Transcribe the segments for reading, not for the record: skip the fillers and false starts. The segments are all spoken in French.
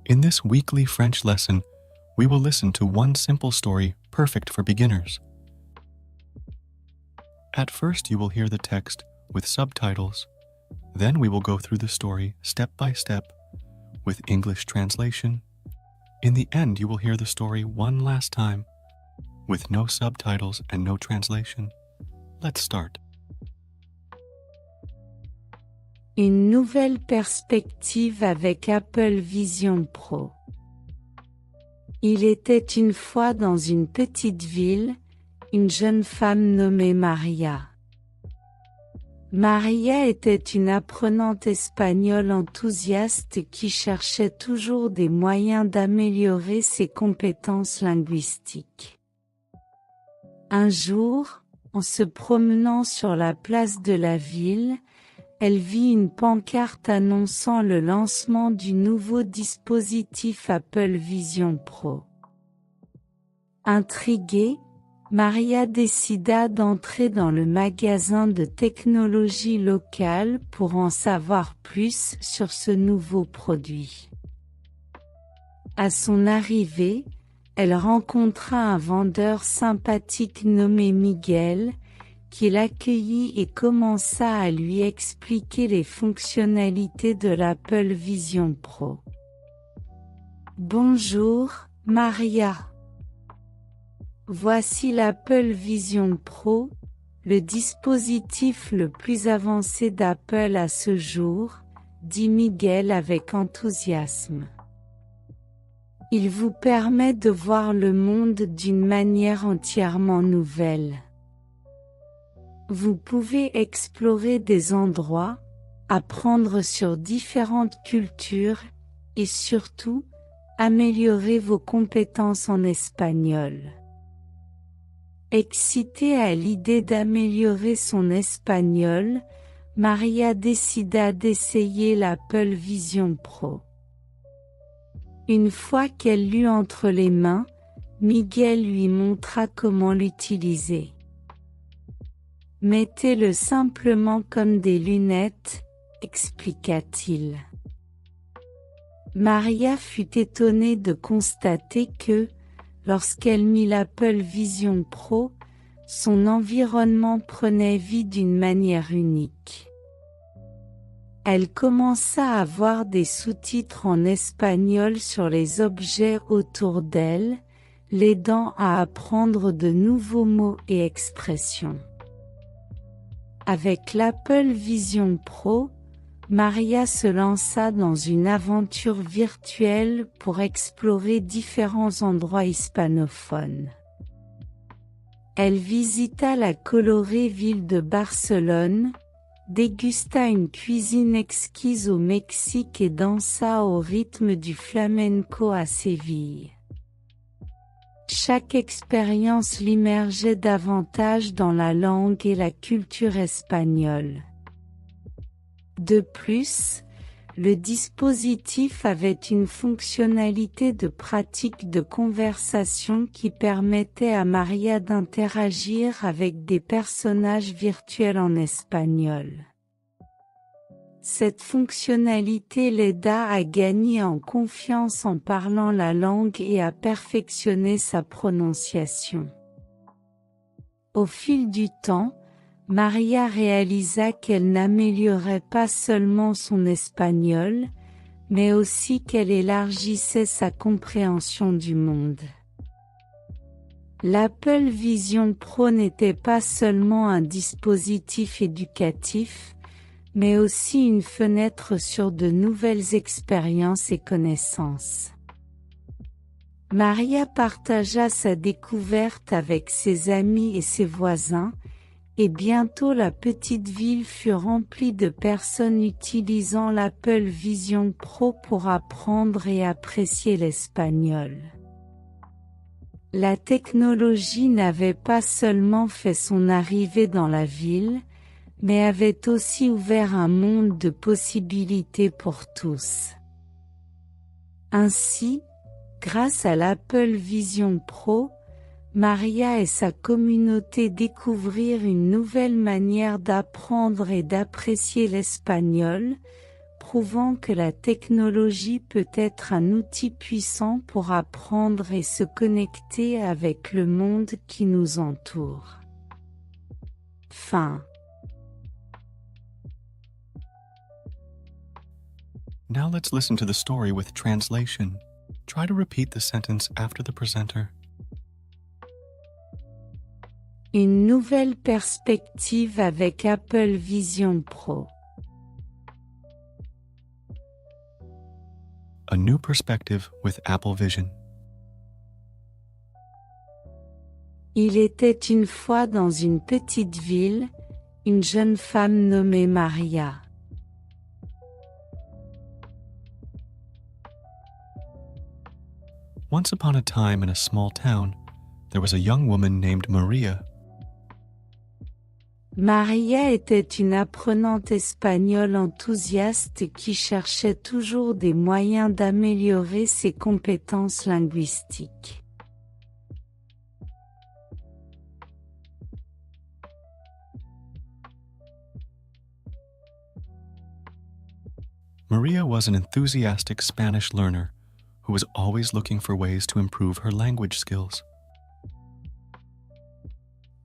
In this weekly French lesson, we will listen to one simple story perfect for beginners. At first, you will hear the text with subtitles. Then we will go through the story step by step with English translation. In the end, you will hear the story one last time with no subtitles and no translation. Let's start. Une nouvelle perspective avec Apple Vision Pro. Il était une fois dans une petite ville, une jeune femme nommée Maria. Maria était une apprenante espagnole enthousiaste qui cherchait toujours des moyens d'améliorer ses compétences linguistiques. Un jour, en se promenant sur la place de la ville, elle vit une pancarte annonçant le lancement du nouveau dispositif Apple Vision Pro. Intriguée, Maria décida d'entrer dans le magasin de technologie local pour en savoir plus sur ce nouveau produit. À son arrivée, elle rencontra un vendeur sympathique nommé Miguel, qui l'accueillit et commença à lui expliquer les fonctionnalités de l'Apple Vision Pro. Bonjour, Maria. Voici l'Apple Vision Pro, le dispositif le plus avancé d'Apple à ce jour, dit Miguel avec enthousiasme. Il vous permet de voir le monde d'une manière entièrement nouvelle. Vous pouvez explorer des endroits, apprendre sur différentes cultures, et surtout, améliorer vos compétences en espagnol. Excitée à l'idée d'améliorer son espagnol, Maria décida d'essayer l'Apple Vision Pro. Une fois qu'elle l'eut entre les mains, Miguel lui montra comment l'utiliser. Mettez-le simplement comme des lunettes, expliqua-t-il. Maria fut étonnée de constater que, lorsqu'elle mit l'Apple Vision Pro, son environnement prenait vie d'une manière unique. Elle commença à voir des sous-titres en espagnol sur les objets autour d'elle, l'aidant à apprendre de nouveaux mots et expressions. Avec l'Apple Vision Pro, Maria se lança dans une aventure virtuelle pour explorer différents endroits hispanophones. Elle visita la colorée ville de Barcelone, dégusta une cuisine exquise au Mexique et dansa au rythme du flamenco à Séville. Chaque expérience l'immergeait davantage dans la langue et la culture espagnole. De plus, le dispositif avait une fonctionnalité de pratique de conversation qui permettait à Maria d'interagir avec des personnages virtuels en espagnol. Cette fonctionnalité l'aida à gagner en confiance en parlant la langue et à perfectionner sa prononciation. Au fil du temps, Maria réalisa qu'elle n'améliorait pas seulement son espagnol, mais aussi qu'elle élargissait sa compréhension du monde. L'Apple Vision Pro n'était pas seulement un dispositif éducatif, mais aussi une fenêtre sur de nouvelles expériences et connaissances. Maria partagea sa découverte avec ses amis et ses voisins, et bientôt la petite ville fut remplie de personnes utilisant l'Apple Vision Pro pour apprendre et apprécier l'espagnol. La technologie n'avait pas seulement fait son arrivée dans la ville, mais avait aussi ouvert un monde de possibilités pour tous. Ainsi, grâce à l'Apple Vision Pro, Maria et sa communauté découvrirent une nouvelle manière d'apprendre et d'apprécier l'espagnol, prouvant que la technologie peut être un outil puissant pour apprendre et se connecter avec le monde qui nous entoure. Fin. Now let's listen to the story with translation. Try to repeat the sentence after the presenter. Une nouvelle perspective avec Apple Vision Pro. A new perspective with Apple Vision. Il était une fois dans une petite ville, une jeune femme nommée Maria. Once upon a time in a small town, there was a young woman named Maria. Maria était une apprenante espagnole enthousiaste qui cherchait toujours des moyens d'améliorer ses compétences linguistiques. Maria was an enthusiastic Spanish learner who was always looking for ways to improve her language skills.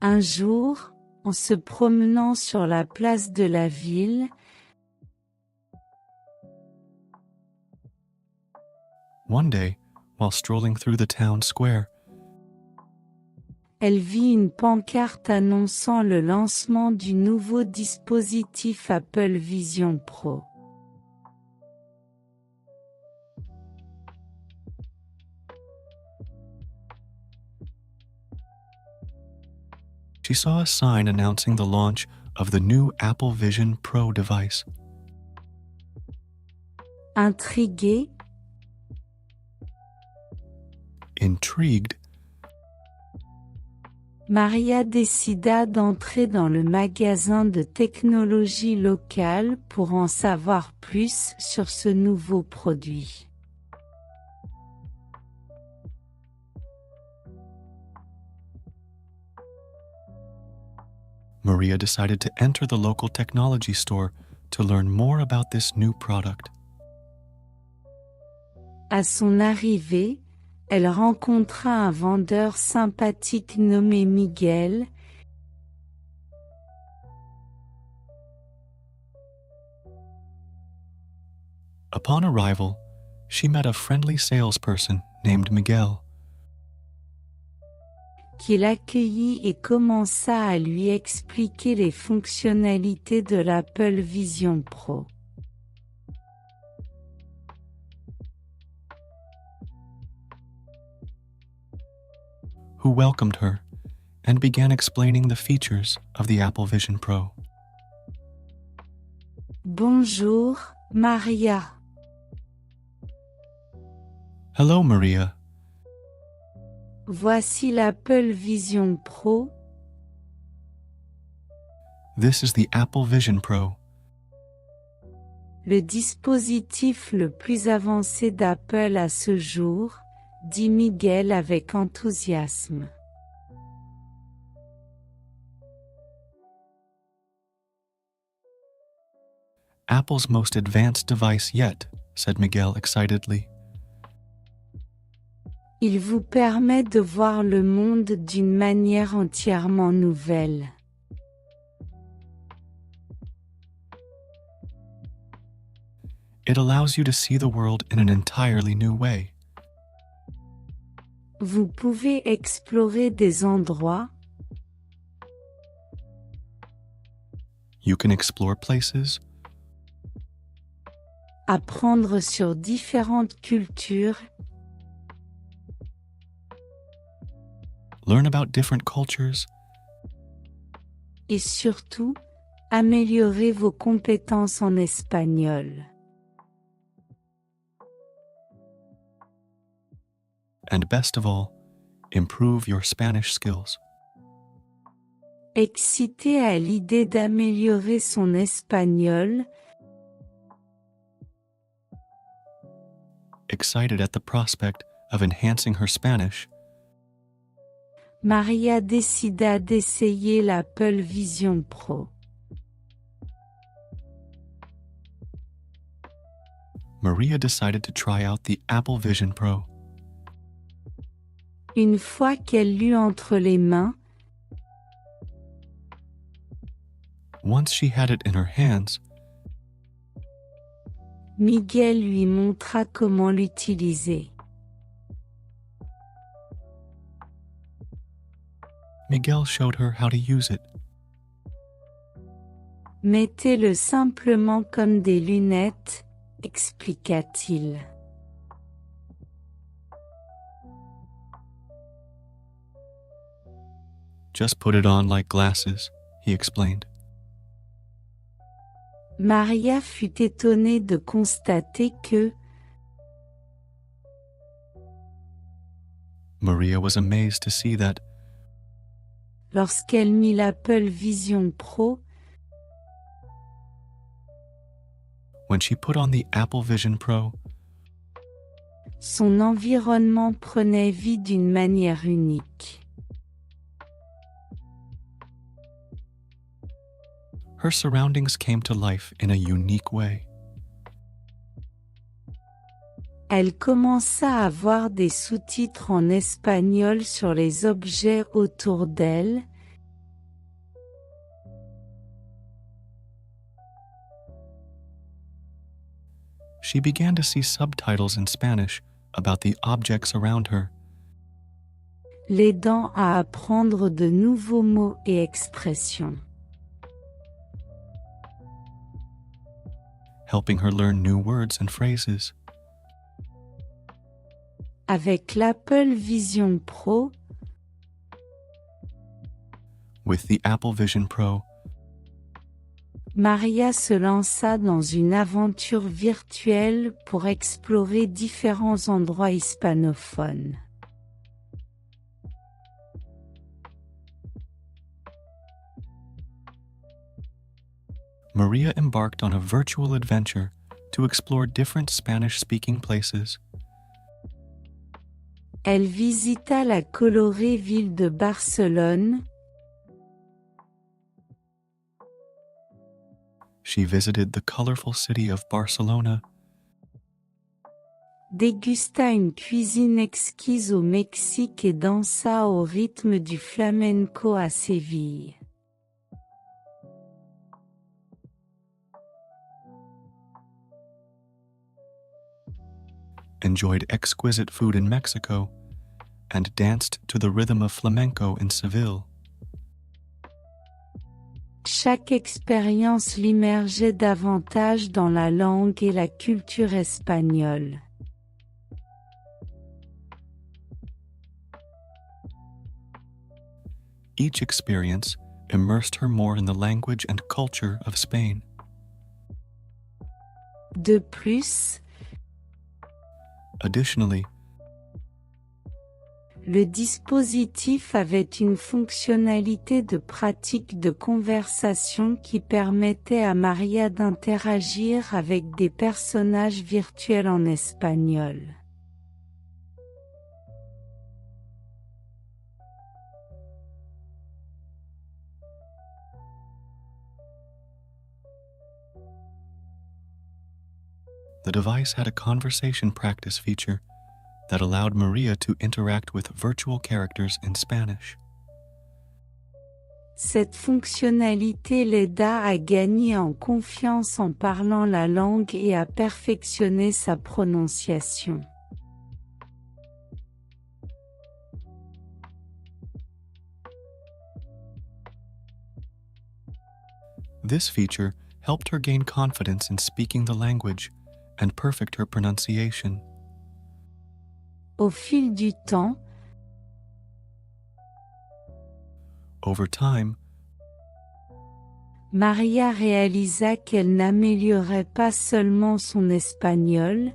Un jour, en se promenant sur la place de la ville, One day, while strolling through the town square, elle vit une pancarte annonçant le lancement du nouveau dispositif Apple Vision Pro. she saw a sign announcing the launch of the new Apple Vision Pro device. Intriguée, Intrigued, Maria décida d'entrer dans le magasin de technologie local pour en savoir plus sur ce nouveau produit. Maria decided to enter the local technology store to learn more about this new product. À son arrivée, elle rencontra un vendeur sympathique nommé Miguel. Upon arrival, she met a friendly salesperson named Miguel. Qui l'accueillit et commença à lui expliquer les fonctionnalités de l'Apple Vision Pro. Who welcomed her and began explaining the features of the Apple Vision Pro. Bonjour, Maria. Hello, Maria. Voici l'Apple Vision Pro. This is the Apple Vision Pro, Le dispositif le plus avancé d'Apple à ce jour, dit Miguel avec enthousiasme. Apple's most advanced device yet, said Miguel excitedly. Il vous permet de voir le monde d'une manière entièrement nouvelle. It allows you to see the world in an entirely new way. Vous pouvez explorer des endroits, You can explore places, apprendre sur différentes cultures, learn about different cultures, et surtout, améliorer vos compétences en espagnol. and best of all, improve your Spanish skills. Excité à l'idée d'améliorer son espagnol, Excited at the prospect of enhancing her Spanish, Maria décida d'essayer l'Apple Vision Pro. Maria decided to try out the Apple Vision Pro. Une fois qu'elle l'eut entre les mains, Once she had it in her hands, Miguel lui montra comment l'utiliser. Miguel showed her how to use it. Mettez-le simplement comme des lunettes, expliqua-t-il. Just put it on like glasses, he explained. Maria fut étonnée de constater que, Maria was amazed to see that, lorsqu'elle mit l'Apple Vision Pro, when she put on the Apple Vision Pro, son environnement prenait vie d'une manière unique. her surroundings came to life in a unique way. Elle commença à voir des sous-titres en espagnol sur les objets autour d'elle. She began to see subtitles in Spanish about the objects around her, L'aidant à apprendre de nouveaux mots et expressions. helping her learn new words and phrases. Avec l'Apple Vision Pro, With the Apple Vision Pro, Maria se lança dans une aventure virtuelle pour explorer différents endroits hispanophones. Maria embarked on a virtual adventure to explore different Spanish-speaking places. Elle visita la colorée ville de Barcelone, She visited the colorful city of Barcelona, dégusta une cuisine exquise au Mexique et dansa au rythme du flamenco à Séville. enjoyed exquisite food in Mexico, and danced to the rhythm of flamenco in Seville. Chaque expérience l'immergeait davantage dans la langue et la culture espagnole. Each experience immersed her more in the language and culture of Spain. De plus, Additionally, le dispositif avait une fonctionnalité de pratique de conversation qui permettait à Maria d'interagir avec des personnages virtuels en espagnol. the device had a conversation practice feature that allowed Maria to interact with virtual characters in Spanish. Cette fonctionnalité l'aida à gagner en confiance en parlant la langue et à perfectionner sa prononciation. This feature helped her gain confidence in speaking the language and perfect her pronunciation. Au fil du temps, Over time, Maria réalisa qu'elle n'améliorait pas seulement son espagnol,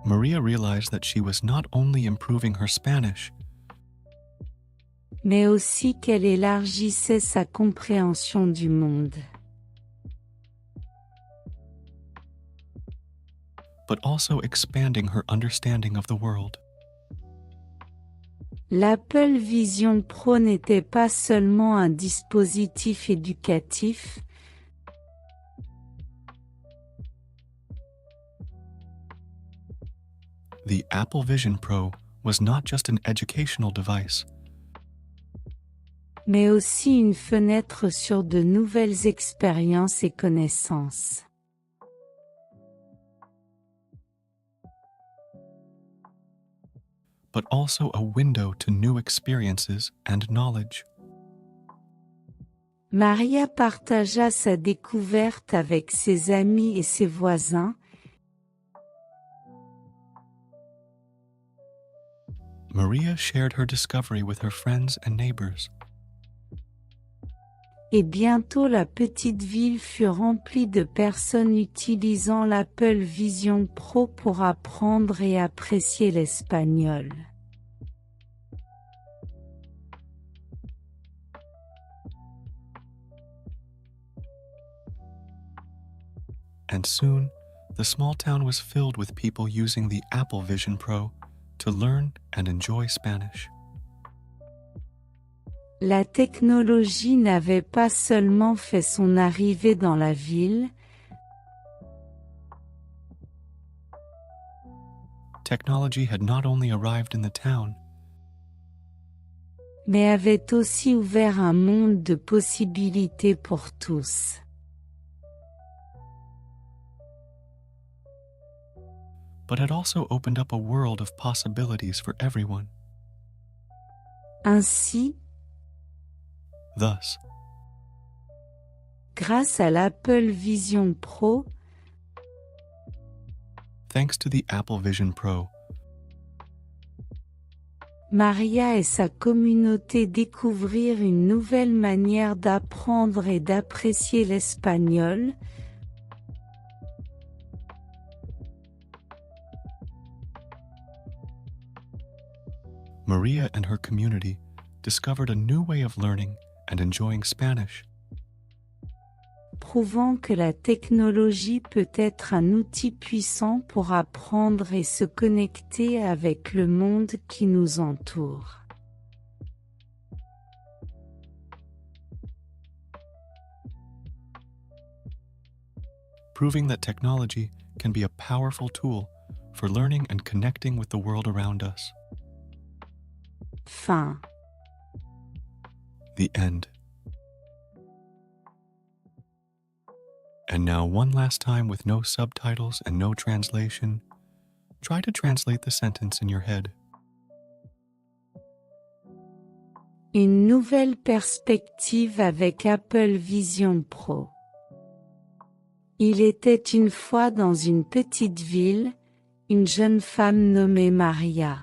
Maria realized that she was not only improving her Spanish, mais aussi qu'elle élargissait sa compréhension du monde. but also expanding her understanding of the world. L'Apple Vision Pro n'était pas seulement un dispositif éducatif, The Apple Vision Pro was not just an educational device, mais aussi une fenêtre sur de nouvelles expériences et connaissances. but also a window to new experiences and knowledge. Maria partagea sa découverte avec ses amis et ses voisins, Maria shared her discovery with her friends and neighbors, et bientôt la petite ville fut remplie de personnes utilisant l'Apple Vision Pro pour apprendre et apprécier l'espagnol. and soon the small town was filled with people using the Apple Vision Pro to learn and enjoy Spanish. La technologie n'avait pas seulement fait son arrivée dans la ville, Technology had not only arrived in the town, mais avait aussi ouvert un monde de possibilités pour tous. but had also opened up a world of possibilities for everyone. Ainsi, Thus, grâce à l'Apple Vision Pro, thanks to the Apple Vision Pro, Maria et sa communauté découvrirent une nouvelle manière d'apprendre et d'apprécier l'espagnol, Maria and her community discovered a new way of learning and enjoying Spanish, prouvant que la technologie peut être un outil puissant pour apprendre et se connecter avec le monde qui nous entoure. proving that technology can be a powerful tool for learning and connecting with the world around us. Fin. The end. And now, one last time with no subtitles and no translation, try to translate the sentence in your head. Une nouvelle perspective avec Apple Vision Pro. Il était une fois dans une petite ville, une jeune femme nommée Maria.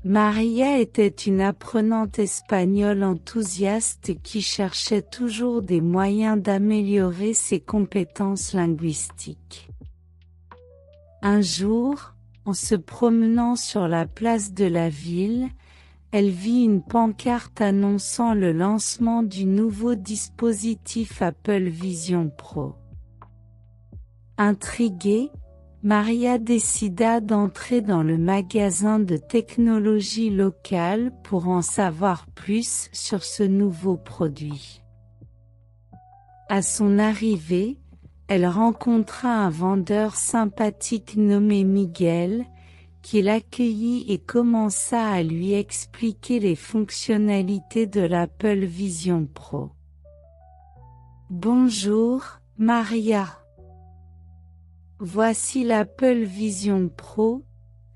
Maria était une apprenante espagnole enthousiaste qui cherchait toujours des moyens d'améliorer ses compétences linguistiques. Un jour, en se promenant sur la place de la ville, elle vit une pancarte annonçant le lancement du nouveau dispositif Apple Vision Pro. Intriguée, Maria décida d'entrer dans le magasin de technologie local pour en savoir plus sur ce nouveau produit. À son arrivée, elle rencontra un vendeur sympathique nommé Miguel, qui l'accueillit et commença à lui expliquer les fonctionnalités de l'Apple Vision Pro. Bonjour, Maria. Voici l'Apple Vision Pro,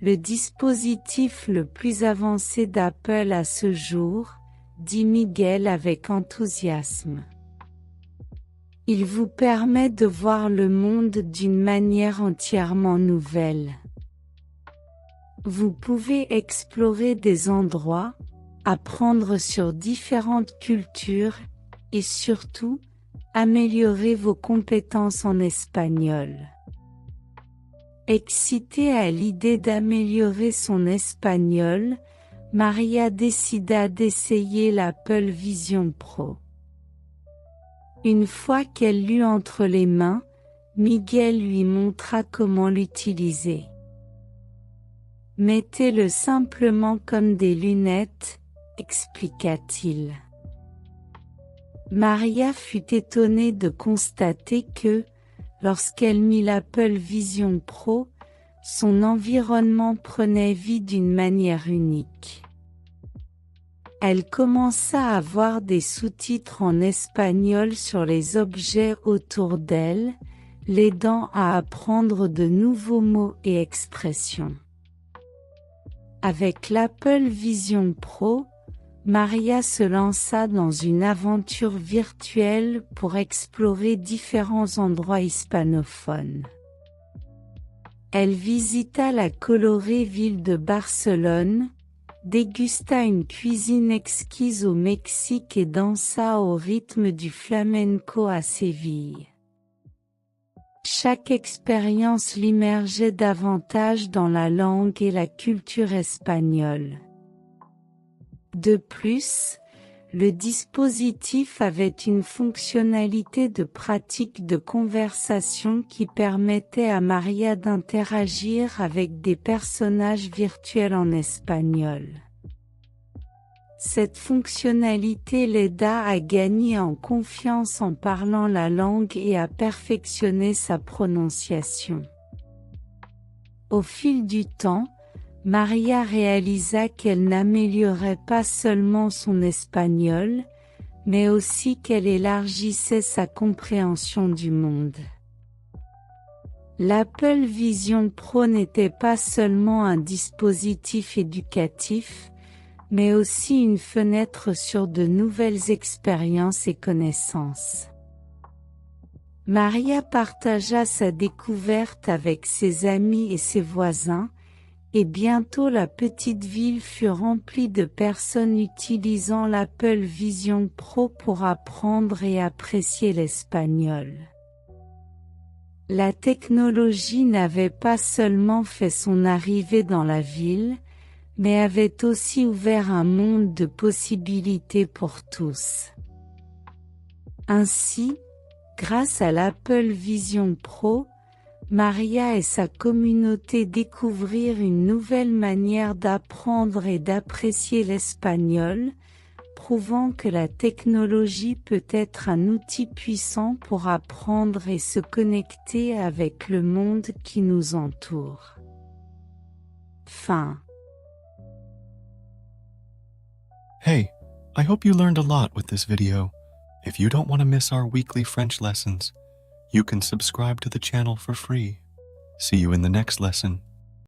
le dispositif le plus avancé d'Apple à ce jour, dit Miguel avec enthousiasme. Il vous permet de voir le monde d'une manière entièrement nouvelle. Vous pouvez explorer des endroits, apprendre sur différentes cultures, et surtout, améliorer vos compétences en espagnol. Excitée à l'idée d'améliorer son espagnol, Maria décida d'essayer l'Apple Vision Pro. Une fois qu'elle l'eut entre les mains, Miguel lui montra comment l'utiliser. Mettez-le simplement comme des lunettes, expliqua-t-il. Maria fut étonnée de constater que, lorsqu'elle mit l'Apple Vision Pro, son environnement prenait vie d'une manière unique. Elle commença à voir des sous-titres en espagnol sur les objets autour d'elle, l'aidant à apprendre de nouveaux mots et expressions. Avec l'Apple Vision Pro, Maria se lança dans une aventure virtuelle pour explorer différents endroits hispanophones. Elle visita la colorée ville de Barcelone, dégusta une cuisine exquise au Mexique et dansa au rythme du flamenco à Séville. Chaque expérience l'immergeait davantage dans la langue et la culture espagnole. De plus, le dispositif avait une fonctionnalité de pratique de conversation qui permettait à Maria d'interagir avec des personnages virtuels en espagnol. Cette fonctionnalité l'aida à gagner en confiance en parlant la langue et à perfectionner sa prononciation. Au fil du temps, Maria réalisa qu'elle n'améliorait pas seulement son espagnol, mais aussi qu'elle élargissait sa compréhension du monde. L'Apple Vision Pro n'était pas seulement un dispositif éducatif, mais aussi une fenêtre sur de nouvelles expériences et connaissances. Maria partagea sa découverte avec ses amis et ses voisins, et bientôt la petite ville fut remplie de personnes utilisant l'Apple Vision Pro pour apprendre et apprécier l'espagnol. La technologie n'avait pas seulement fait son arrivée dans la ville, mais avait aussi ouvert un monde de possibilités pour tous. Ainsi, grâce à l'Apple Vision Pro, Maria et sa communauté découvrirent une nouvelle manière d'apprendre et d'apprécier l'espagnol, prouvant que la technologie peut être un outil puissant pour apprendre et se connecter avec le monde qui nous entoure. Fin. Hey, I hope you learned a lot with this video. If you don't want to miss our weekly French lessons, you can subscribe to the channel for free. See you in the next lesson.